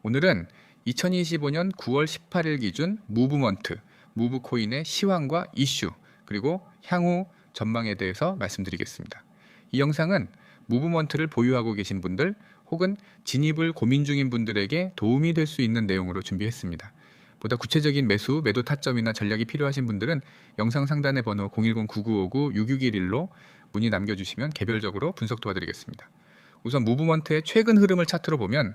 오늘은 2025년 9월 18일 기준 무브먼트, 무브코인의 시황과 이슈, 그리고 향후 전망에 대해서 말씀드리겠습니다. 이 영상은 무브먼트를 보유하고 계신 분들 혹은 진입을 고민 중인 분들에게 도움이 될 수 있는 내용으로 준비했습니다. 보다 구체적인 매도 타점이나 전략이 필요하신 분들은 영상 상단의 번호 010-9959-6611로 문의 남겨주시면 개별적으로 분석 도와드리겠습니다. 우선 무브먼트의 최근 흐름을 차트로 보면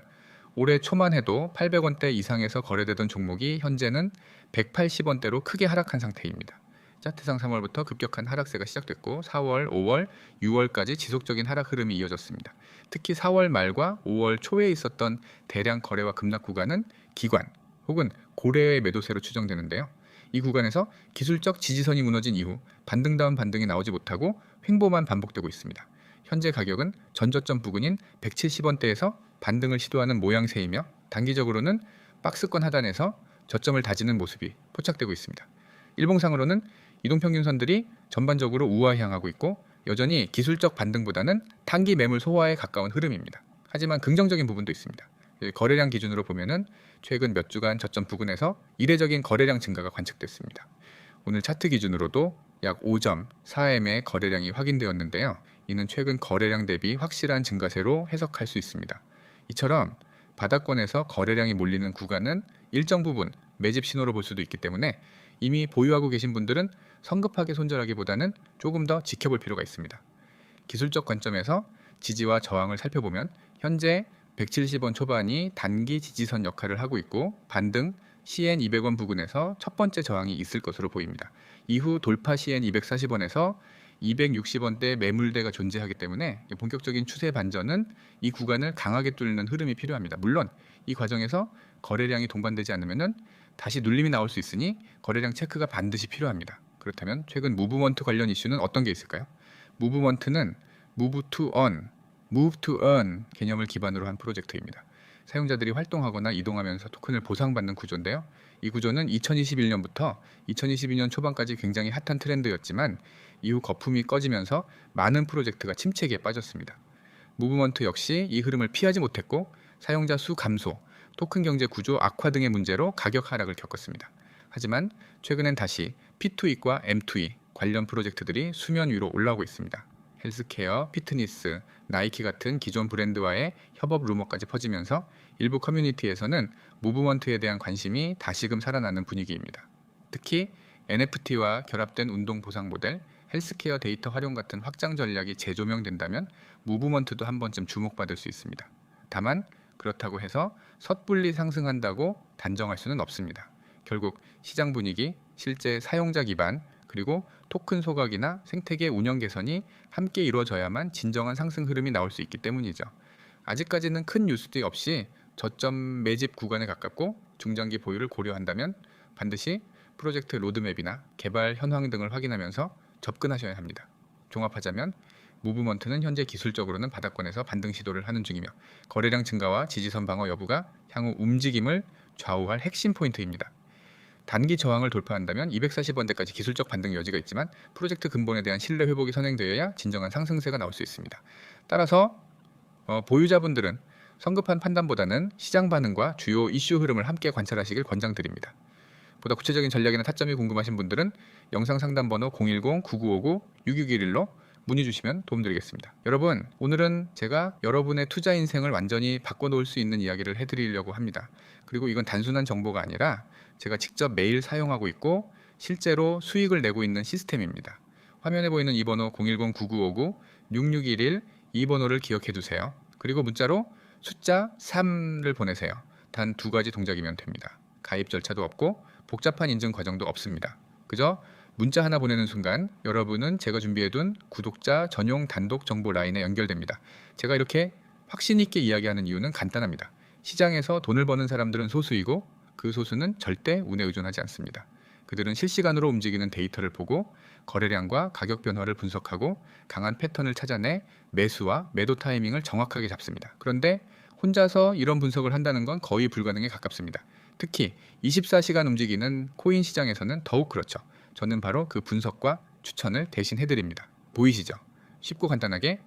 올해 초만 해도 800원대 이상에서 거래되던 종목이 현재는 180원대로 크게 하락한 상태입니다. 차트상 3월부터 급격한 하락세가 시작됐고 4월, 5월, 6월까지 지속적인 하락 흐름이 이어졌습니다. 특히 4월 말과 5월 초에 있었던 대량 거래와 급락 구간은 기관 혹은 고래의 매도세로 추정되는데요. 이 구간에서 기술적 지지선이 무너진 이후 반등다운 반등이 나오지 못하고 횡보만 반복되고 있습니다. 현재 가격은 전저점 부근인 170원대에서 반등을 시도하는 모양새이며 단기적으로는 박스권 하단에서 저점을 다지는 모습이 포착되고 있습니다. 일봉상으로는 이동평균선들이 전반적으로 우하향하고 있고 여전히 기술적 반등보다는 단기 매물 소화에 가까운 흐름입니다. 하지만 긍정적인 부분도 있습니다. 거래량 기준으로 보면은 최근 몇 주간 저점 부근에서 이례적인 거래량 증가가 관측됐습니다. 오늘 차트 기준으로도 약 5.4M의 거래량이 확인되었는데요. 이는 최근 거래량 대비 확실한 증가세로 해석할 수 있습니다. 이처럼 바닥권에서 거래량이 몰리는 구간은 일정 부분 매집 신호로 볼 수도 있기 때문에 이미 보유하고 계신 분들은 성급하게 손절하기보다는 조금 더 지켜볼 필요가 있습니다. 기술적 관점에서 지지와 저항을 살펴보면 현재 170원 초반이 단기 지지선 역할을 하고 있고 반등 CN 200원 부근에서 첫 번째 저항이 있을 것으로 보입니다. 이후 돌파 CN 240원에서 260원대 매물대가 존재하기 때문에 본격적인 추세 반전은 이 구간을 강하게 뚫는 흐름이 필요합니다. 물론 이 과정에서 거래량이 동반되지 않으면 다시 눌림이 나올 수 있으니 거래량 체크가 반드시 필요합니다. 그렇다면 최근 무브먼트 관련 이슈는 어떤 게 있을까요? 무브먼트는 Move to Earn 개념을 기반으로 한 프로젝트입니다. 사용자들이 활동하거나 이동하면서 토큰을 보상받는 구조인데요. 이 구조는 2021년부터 2022년 초반까지 굉장히 핫한 트렌드였지만 이후 거품이 꺼지면서 많은 프로젝트가 침체기에 빠졌습니다. 무브먼트 역시 이 흐름을 피하지 못했고 사용자 수 감소, 토큰 경제 구조 악화 등의 문제로 가격 하락을 겪었습니다. 하지만 최근엔 다시 P2E과 M2E 관련 프로젝트들이 수면 위로 올라오고 있습니다. 헬스케어, 피트니스, 나이키 같은 기존 브랜드와의 협업 루머까지 퍼지면서 일부 커뮤니티에서는 무브먼트에 대한 관심이 다시금 살아나는 분위기입니다. 특히 NFT와 결합된 운동 보상 모델, 헬스케어 데이터 활용 같은 확장 전략이 재조명된다면 무브먼트도 한 번쯤 주목받을 수 있습니다. 다만 그렇다고 해서 섣불리 상승한다고 단정할 수는 없습니다. 결국 시장 분위기, 실제 사용자 기반, 그리고 토큰 소각이나 생태계 운영 개선이 함께 이루어져야만 진정한 상승 흐름이 나올 수 있기 때문이죠. 아직까지는 큰 뉴스도 없이 저점 매집 구간에 가깝고 중장기 보유를 고려한다면 반드시 프로젝트 로드맵이나 개발 현황 등을 확인하면서 접근하셔야 합니다. 종합하자면 무브먼트는 현재 기술적으로는 바닥권에서 반등 시도를 하는 중이며 거래량 증가와 지지선 방어 여부가 향후 움직임을 좌우할 핵심 포인트입니다. 단기 저항을 돌파한다면 240원대까지 기술적 반등 여지가 있지만 프로젝트 근본에 대한 신뢰 회복이 선행되어야 진정한 상승세가 나올 수 있습니다. 따라서 보유자분들은 성급한 판단보다는 시장 반응과 주요 이슈 흐름을 함께 관찰하시길 권장드립니다. 보다 구체적인 전략이나 타점이 궁금하신 분들은 영상 상담 번호 010-9959-6611로 문의 주시면 도움드리겠습니다. 여러분, 오늘은 제가 여러분의 투자 인생을 완전히 바꿔놓을 수 있는 이야기를 해드리려고 합니다. 그리고 이건 단순한 정보가 아니라 제가 직접 매일 사용하고 있고 실제로 수익을 내고 있는 시스템입니다. 화면에 보이는 이 번호 010-9959-6611 이 번호를 기억해 두세요. 그리고 문자로 숫자 3를 보내세요. 단 2가지 동작이면 됩니다. 가입 절차도 없고 복잡한 인증 과정도 없습니다. 그저 문자 하나 보내는 순간 여러분은 제가 준비해둔 구독자 전용 단독 정보 라인에 연결됩니다. 제가 이렇게 확신 있게 이야기하는 이유는 간단합니다. 시장에서 돈을 버는 사람들은 소수이고 그 소수는 절대 운에 의존하지 않습니다. 그들은 실시간으로 움직이는 데이터를 보고 거래량과 가격 변화를 분석하고 강한 패턴을 찾아내 매수와 매도 타이밍을 정확하게 잡습니다. 그런데 혼자서 이런 분석을 한다는 건 거의 불가능에 가깝습니다. 특히 24시간 움직이는 코인 시장에서는 더욱 그렇죠. 저는 바로 그 분석과 추천을 대신 해드립니다. 보이시죠? 쉽고 간단하게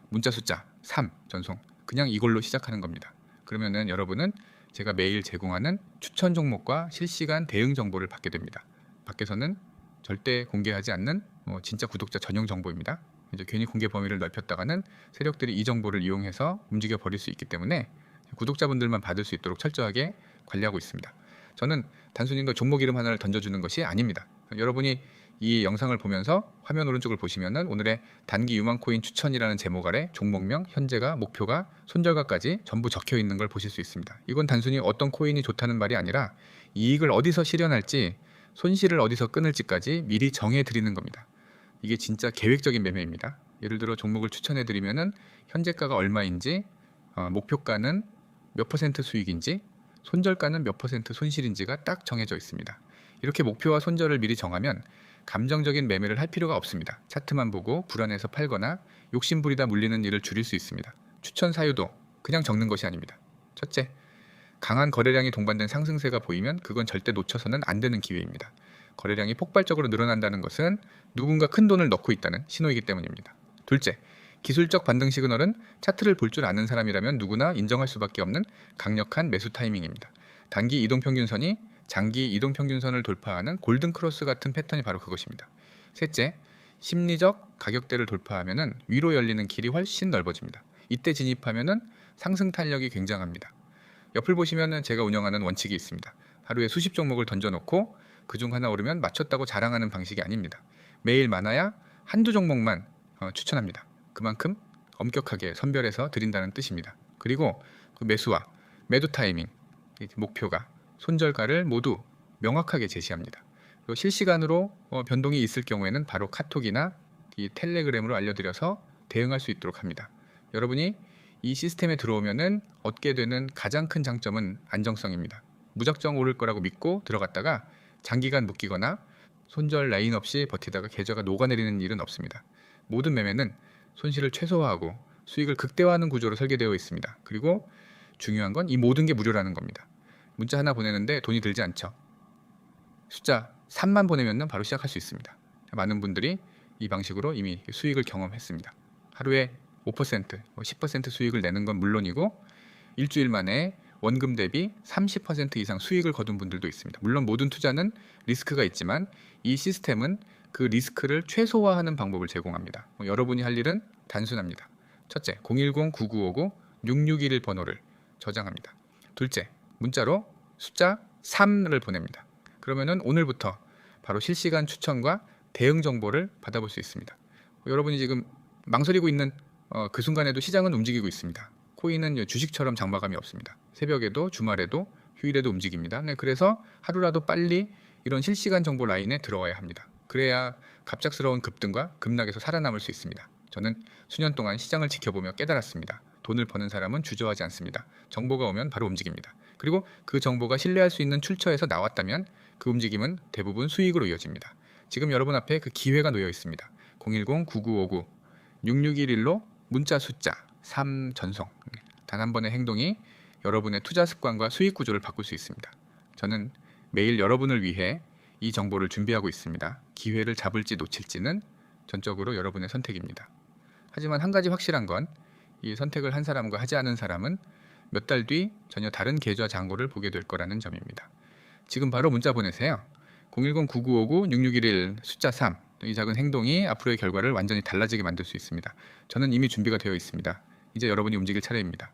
문자 숫자 3 전송, 그냥 이걸로 시작하는 겁니다. 그러면은 여러분은 제가 매일 제공하는 추천 종목과 실시간 대응 정보를 받게 됩니다. 밖에서는 절대 공개하지 않는 진짜 구독자 전용 정보입니다. 이제 괜히 공개 범위를 넓혔다가는 세력들이 이 정보를 이용해서 움직여 버릴 수 있기 때문에 구독자분들만 받을 수 있도록 철저하게 관리하고 있습니다. 저는 단순히 종목 이름 하나를 던져주는 것이 아닙니다. 여러분이 이 영상을 보면서 화면 오른쪽을 보시면은 오늘의 단기 유망코인 추천이라는 제목 아래 종목명, 현재가, 목표가, 손절가까지 전부 적혀 있는 걸 보실 수 있습니다. 이건 단순히 어떤 코인이 좋다는 말이 아니라 이익을 어디서 실현할지, 손실을 어디서 끊을지까지 미리 정해 드리는 겁니다. 이게 진짜 계획적인 매매입니다. 예를 들어 종목을 추천해 드리면은 현재가가 얼마인지, 목표가는 몇 퍼센트 수익인지, 손절가는 몇 퍼센트 손실인지가 딱 정해져 있습니다. 이렇게 목표와 손절을 미리 정하면 감정적인 매매를 할 필요가 없습니다. 차트만 보고 불안해서 팔거나 욕심부리다 물리는 일을 줄일 수 있습니다. 추천 사유도 그냥 적는 것이 아닙니다. 첫째, 강한 거래량이 동반된 상승세가 보이면 그건 절대 놓쳐서는 안 되는 기회입니다. 거래량이 폭발적으로 늘어난다는 것은 누군가 큰 돈을 넣고 있다는 신호이기 때문입니다. 둘째, 기술적 반등 시그널은 차트를 볼 줄 아는 사람이라면 누구나 인정할 수밖에 없는 강력한 매수 타이밍입니다. 단기 이동평균선이 장기 이동평균선을 돌파하는 골든크로스 같은 패턴이 바로 그것입니다. 셋째, 심리적 가격대를 돌파하면 위로 열리는 길이 훨씬 넓어집니다. 이때 진입하면 상승 탄력이 굉장합니다. 옆을 보시면 제가 운영하는 원칙이 있습니다. 하루에 수십 종목을 던져놓고 그중 하나 오르면 맞췄다고 자랑하는 방식이 아닙니다. 매일 많아야 한두 종목만 추천합니다. 그만큼 엄격하게 선별해서 드린다는 뜻입니다. 그리고 그 매수와 매도 타이밍, 목표가, 손절가를 모두 명확하게 제시합니다. 그리고 실시간으로 변동이 있을 경우에는 바로 카톡이나 이 텔레그램으로 알려드려서 대응할 수 있도록 합니다. 여러분이 이 시스템에 들어오면은 얻게 되는 가장 큰 장점은 안정성입니다. 무작정 오를 거라고 믿고 들어갔다가 장기간 묶이거나 손절 라인 없이 버티다가 계좌가 녹아내리는 일은 없습니다. 모든 매매는 손실을 최소화하고 수익을 극대화하는 구조로 설계되어 있습니다. 그리고 중요한 건 이 모든 게 무료라는 겁니다. 문자 하나 보내는데 돈이 들지 않죠. 숫자 3만 보내면 바로 시작할 수 있습니다. 많은 분들이 이 방식으로 이미 수익을 경험했습니다. 하루에 5%, 10% 수익을 내는 건 물론이고 일주일 만에 원금 대비 30% 이상 수익을 거둔 분들도 있습니다. 물론 모든 투자는 리스크가 있지만 이 시스템은 그 리스크를 최소화하는 방법을 제공합니다. 여러분이 할 일은 단순합니다. 첫째, 010-9959-6611 번호를 저장합니다. 둘째, 문자로 숫자 3을 보냅니다. 그러면은 오늘부터 바로 실시간 추천과 대응 정보를 받아볼 수 있습니다. 여러분이 지금 망설이고 있는 그 순간에도 시장은 움직이고 있습니다. 코인은 주식처럼 장마감이 없습니다. 새벽에도 주말에도 휴일에도 움직입니다. 네, 그래서 하루라도 빨리 이런 실시간 정보 라인에 들어와야 합니다. 그래야 갑작스러운 급등과 급락에서 살아남을 수 있습니다. 저는 수년 동안 시장을 지켜보며 깨달았습니다. 돈을 버는 사람은 주저하지 않습니다. 정보가 오면 바로 움직입니다. 그리고 그 정보가 신뢰할 수 있는 출처에서 나왔다면 그 움직임은 대부분 수익으로 이어집니다. 지금 여러분 앞에 그 기회가 놓여 있습니다. 010-9959-6611로 문자 숫자 3 전송. 단 한 번의 행동이 여러분의 투자 습관과 수익 구조를 바꿀 수 있습니다. 저는 매일 여러분을 위해 이 정보를 준비하고 있습니다. 기회를 잡을지 놓칠지는 전적으로 여러분의 선택입니다. 하지만 한 가지 확실한 건 이 선택을 한 사람과 하지 않은 사람은 몇 달 뒤 전혀 다른 계좌 잔고를 보게 될 거라는 점입니다. 지금 바로 문자 보내세요. 010-9959-6611 숫자 3. 이 작은 행동이 앞으로의 결과를 완전히 달라지게 만들 수 있습니다. 저는 이미 준비가 되어 있습니다. 이제 여러분이 움직일 차례입니다.